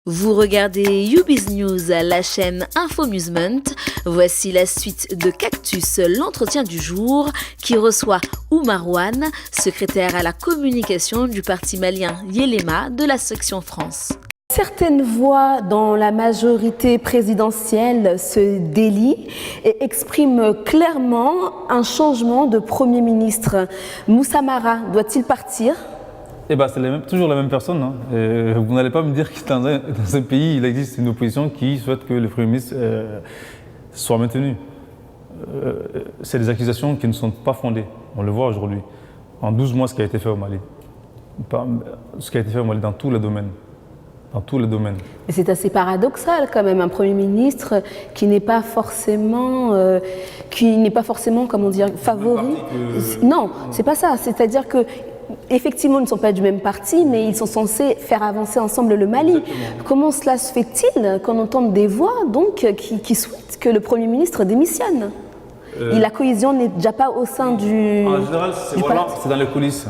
Vous regardez YouBiz News, la chaîne Infomusement. Voici la suite de Cactus, l'entretien du jour, qui reçoit Oumar Wane, secrétaire à la communication du parti malien Yelema de la section France. Certaines voix dans la majorité présidentielle se délient et expriment clairement un changement de Premier ministre. Moussa Mara doit-il partir ? Eh ben, c'est toujours la même personne. Hein. Vous n'allez pas me dire que dans un pays, il existe une opposition qui souhaite que le Premier ministre soit maintenu. C'est des accusations qui ne sont pas fondées. On le voit aujourd'hui. En 12 mois, ce qui a été fait au Mali. Ce qui a été fait au Mali dans tous les domaines. Dans tous les domaines. Mais c'est assez paradoxal quand même, un Premier ministre qui n'est pas forcément, comment dire, favori. Non, c'est pas ça. C'est-à-dire que effectivement, ils ne sont pas du même parti, mais ils sont censés faire avancer ensemble le Mali. Exactement. Comment cela se fait-il qu'on entende des voix donc, qui souhaitent que le Premier ministre démissionne et la cohésion n'est déjà pas au sein du En général, c'est dans les coulisses.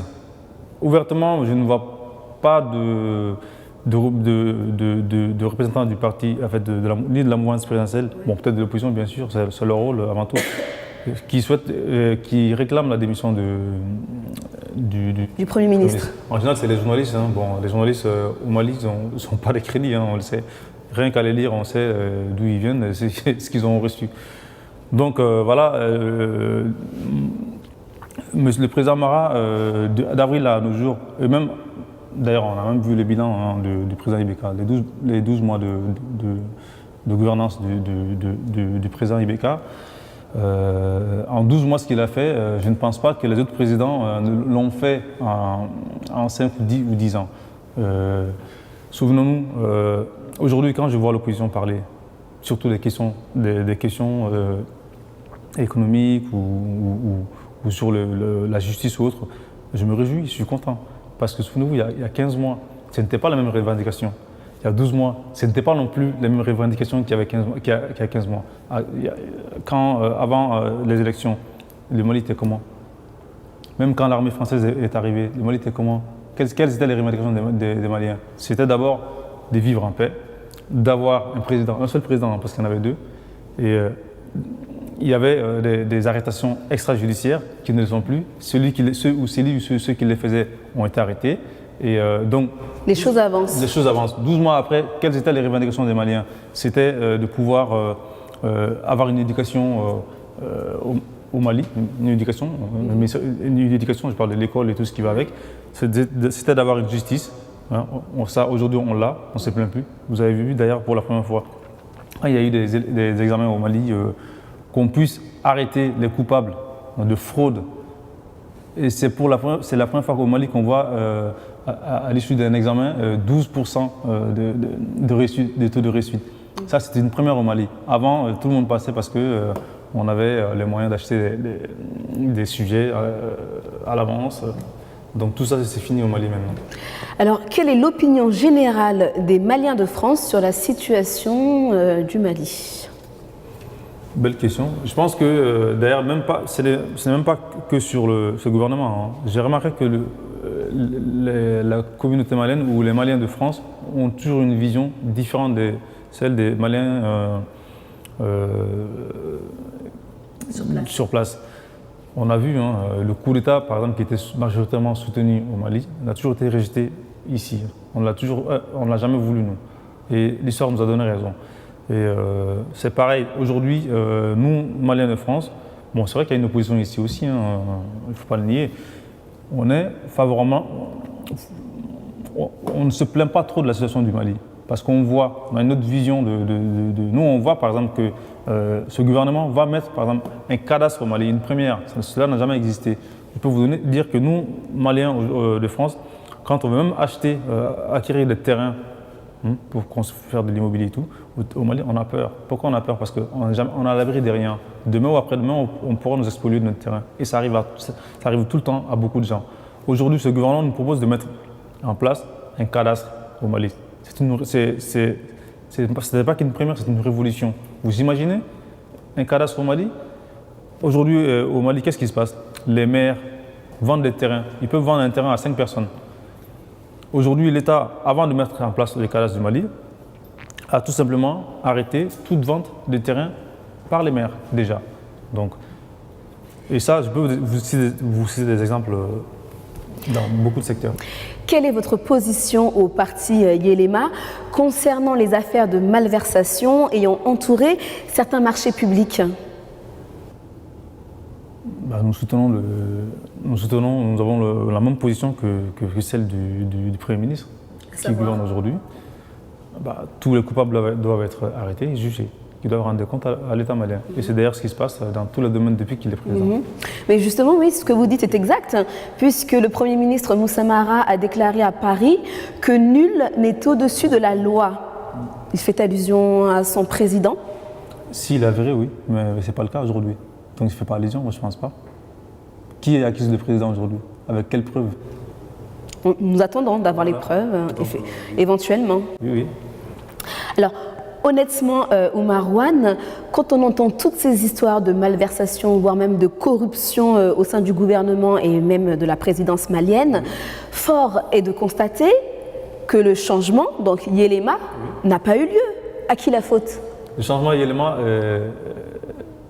Ouvertement, je ne vois pas de représentants du parti, en fait, ni de la mouvance présidentielle, bon, peut-être de l'opposition bien sûr, c'est leur rôle avant tout, qui réclament la démission du Premier ministre. En général, c'est les journalistes. Hein. Bon, les journalistes au Mali, ils ne sont pas des crédits, hein, on le sait. Rien qu'à les lire, on sait d'où ils viennent, c'est ce qu'ils ont reçu. Donc voilà, le président Mara, d'avril à nos jours, et même, d'ailleurs, on a même vu le bilan du président Ibeka, les 12 mois de gouvernance du président Ibeka. En 12 mois, ce qu'il a fait, je ne pense pas que les autres présidents l'ont fait en 5 ou 10 ans. Souvenons-nous, aujourd'hui, quand je vois l'opposition parler, surtout des questions économiques ou sur la justice ou autre, je me réjouis, je suis content. Parce que souvenez-vous, il y a 15 mois, ce n'était pas la même revendication. Il y a 12 mois, ce n'était pas non plus les mêmes revendications qu'il y a 15 mois. Avant les élections, le Mali était comment? Même quand l'armée française est arrivée, le Mali était comment? Quelles étaient les revendications des Maliens? C'était d'abord de vivre en paix, d'avoir un seul président, parce qu'il y en avait deux, et il y avait des arrestations extrajudiciaires qui ne le sont plus. Ceux qui les faisaient ont été arrêtés. Et donc, les choses avancent. Les choses avancent. 12 mois après, quelles étaient les revendications des Maliens? C'était de pouvoir avoir une éducation au Mali, une éducation, je parle de l'école et tout ce qui va avec. C'était d'avoir une justice. Hein. Ça, aujourd'hui, on l'a, on ne se plaint plus. Vous avez vu d'ailleurs pour la première fois, il y a eu des examens au Mali, qu'on puisse arrêter les coupables de fraude. Et c'est la première fois qu'au Mali qu'on voit à l'issue d'un examen 12% de taux de réussite. Ça, c'était une première au Mali. Avant, tout le monde passait parce qu'on avait les moyens d'acheter des sujets à l'avance. Donc tout ça, c'est fini au Mali maintenant. Alors, quelle est l'opinion générale des Maliens de France sur la situation du Mali ? Belle question. Je pense que d'ailleurs, ce n'est même pas que sur ce gouvernement. Hein. J'ai remarqué que la communauté malienne ou les Maliens de France ont toujours une vision différente de celle des Maliens sur place. On a vu le coup d'État, par exemple, qui était majoritairement soutenu au Mali, il a toujours été rejeté ici. On ne l'a jamais voulu, nous. Et l'histoire nous a donné raison. Et c'est pareil, aujourd'hui, nous, Maliens de France, bon, c'est vrai qu'il y a une opposition ici aussi, hein, il ne faut pas le nier. On est favorablement, on ne se plaint pas trop de la situation du Mali, parce qu'on voit, on a une autre vision nous, on voit par exemple que ce gouvernement va mettre par exemple un cadastre au Mali, une première, cela n'a jamais existé. Je peux vous dire que nous, Maliens de France, quand on veut même acquérir des terrains, pour faire de l'immobilier et tout, au Mali, on a peur. Pourquoi on a peur? Parce qu'on est à l'abri de rien. Demain ou après-demain, on pourra nous expolier de notre terrain. Et ça arrive tout le temps à beaucoup de gens. Aujourd'hui, ce gouvernement nous propose de mettre en place un cadastre au Mali. Ce n'est pas qu'une première, c'est une révolution. Vous imaginez un cadastre au Mali? Aujourd'hui, au Mali, qu'est-ce qui se passe? Les maires vendent des terrains. Ils peuvent vendre un terrain à 5 personnes. Aujourd'hui, l'État, avant de mettre en place les cadastres du Mali, a tout simplement arrêté toute vente de terrain par les maires, déjà. Donc, et ça, je peux vous citer des exemples dans beaucoup de secteurs. Quelle est votre position au parti Yelema concernant les affaires de malversation ayant entouré certains marchés publics? Nous avons la même position que celle du Premier ministre qui gouverne aujourd'hui. Tous les coupables doivent être arrêtés et jugés. Ils doivent rendre compte à l'État malien. Et c'est d'ailleurs ce qui se passe dans tous les domaines depuis qu'il est président. Mais justement, oui, ce que vous dites est exact, puisque le Premier ministre Moussa Mara a déclaré à Paris que nul n'est au-dessus de la loi. Il fait allusion à son président. S'il est avéré, oui, mais ce n'est pas le cas aujourd'hui. Donc il ne fait pas allusion, moi je ne pense pas. Qui accuse le président aujourd'hui? Avec quelles preuves? Nous attendons d'avoir les preuves, éventuellement. Oui, oui. Alors, honnêtement, Oumar Wane, quand on entend toutes ces histoires de malversation, voire même de corruption au sein du gouvernement et même de la présidence malienne, fort est de constater que le changement, donc Yelema, n'a pas eu lieu. À qui la faute? Le changement Yelema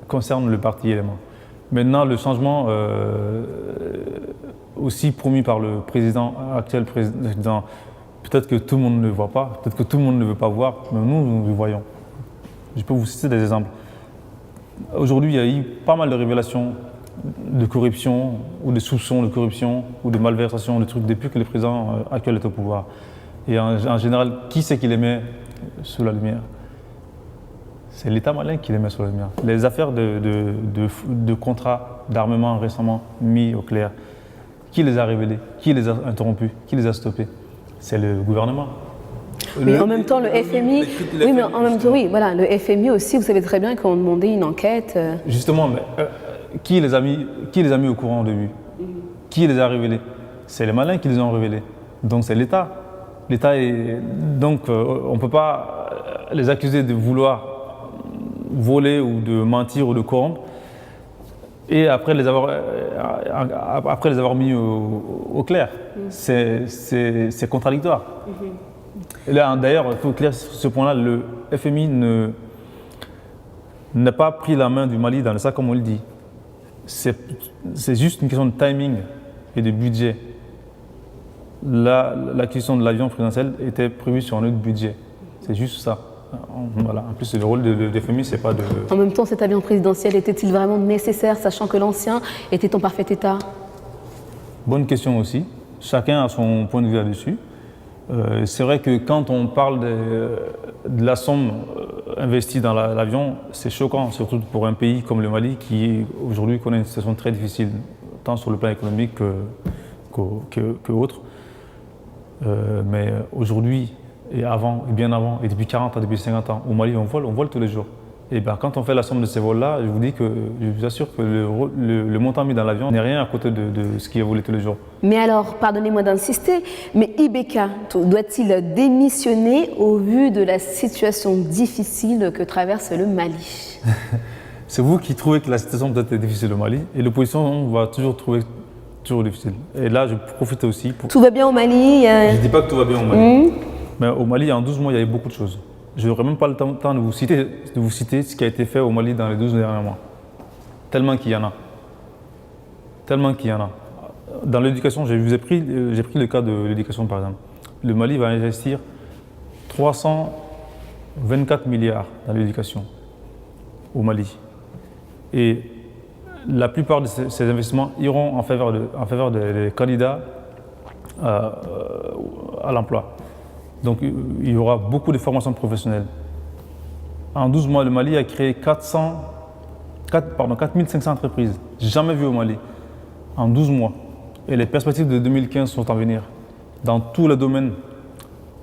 concerne le parti Yelema. Maintenant, le changement aussi promis par le actuel président, peut-être que tout le monde ne le voit pas, peut-être que tout le monde ne veut pas voir, mais nous le voyons. Je peux vous citer des exemples. Aujourd'hui, il y a eu pas mal de révélations de corruption ou de soupçons de corruption ou de malversation, de trucs depuis que le président actuel est au pouvoir. Et en général, qui c'est qui les met sous la lumière? C'est l'État malien qui les met sous la lumière. Les affaires de contrats d'armement récemment mis au clair, qui les a révélés? Qui les a interrompus? Qui les a stoppés? C'est le gouvernement. Mais en même temps, le FMI, oui, mais en même temps, oui, voilà, le FMI aussi, vous savez très bien qu'on demandait une enquête. Justement, mais qui les a mis au courant au début? Qui les a révélés? C'est les malins qui les ont révélés. Donc c'est l'État. L'État est donc on ne peut pas les accuser de vouloir voler ou de mentir ou de corrompre et après les avoir mis au clair. C'est contradictoire. Et là, d'ailleurs, il faut clair sur ce point-là, le FMI n'a pas pris la main du Mali dans le sac comme on le dit. C'est juste une question de timing et de budget. L'acquisition de l'avion présidentiel était prévue sur un autre budget. C'est juste ça. Voilà. En plus, le rôle de FMI, c'est pas de... En même temps, cet avion présidentiel était-il vraiment nécessaire, sachant que l'ancien était en parfait état? Bonne question aussi. Chacun a son point de vue là-dessus. C'est vrai que quand on parle de la somme investie dans l'avion, c'est choquant, surtout pour un pays comme le Mali qui aujourd'hui connaît une situation très difficile, tant sur le plan économique que autre. Mais aujourd'hui, et avant, et bien avant, et depuis 40 ans, depuis 50 ans, au Mali, on vole tous les jours. Et bien, quand on fait la somme de ces vols-là, je vous assure que le montant mis dans l'avion n'est rien à côté de ce qui est volé tous les jours. Mais alors, pardonnez-moi d'insister, mais Ibeka doit-il démissionner au vu de la situation difficile que traverse le Mali? C'est vous qui trouvez que la situation peut être difficile au Mali, et l'opposition va toujours trouver toujours difficile. Et là, je profite aussi pour... Tout va bien au Mali? Je ne dis pas que tout va bien au Mali. Mais au Mali, en 12 mois, il y a eu beaucoup de choses. Je n'aurai même pas le temps de vous citer ce qui a été fait au Mali dans les 12 derniers mois. Tellement qu'il y en a. Tellement qu'il y en a. Dans l'éducation, j'ai pris le cas de l'éducation par exemple. Le Mali va investir 324 milliards dans l'éducation au Mali. Et la plupart de ces investissements iront en faveur des candidats à l'emploi. Donc il y aura beaucoup de formations professionnelles. En 12 mois, le Mali a créé 4500 entreprises, jamais vues au Mali, en 12 mois. Et les perspectives de 2015 sont à venir. Dans tous les domaines,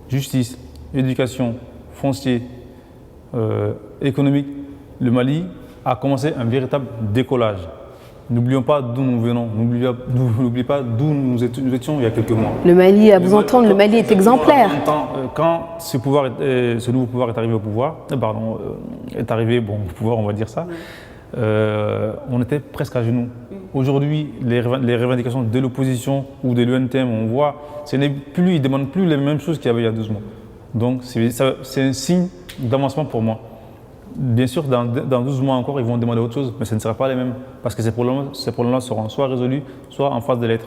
justice, éducation, foncier, économique, le Mali a commencé un véritable décollage. N'oublions pas d'où nous venons, n'oublions pas d'où nous étions il y a quelques mois. Le Mali, à vous entendre, le Mali est exemplaire. Quand ce nouveau pouvoir est arrivé au pouvoir, au pouvoir, on va dire ça, on était presque à genoux. Aujourd'hui, les revendications de l'opposition ou de l'UNTM, on voit, ils ne demandent plus les mêmes choses qu'il y avait il y a 12 mois. Donc c'est un signe d'avancement pour moi. Bien sûr, dans 12 mois encore, ils vont demander autre chose, mais ce ne sera pas les mêmes, parce que ces problèmes-là seront soit résolus, soit en phase de l'être.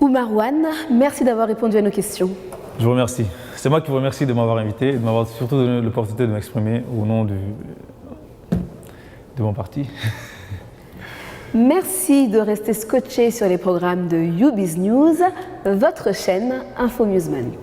Marouane, merci d'avoir répondu à nos questions. Je vous remercie. C'est moi qui vous remercie de m'avoir invité et de m'avoir surtout donné l'opportunité de m'exprimer au nom de mon parti. Merci de rester scotché sur les programmes de YouBiz News, votre chaîne Infomusement.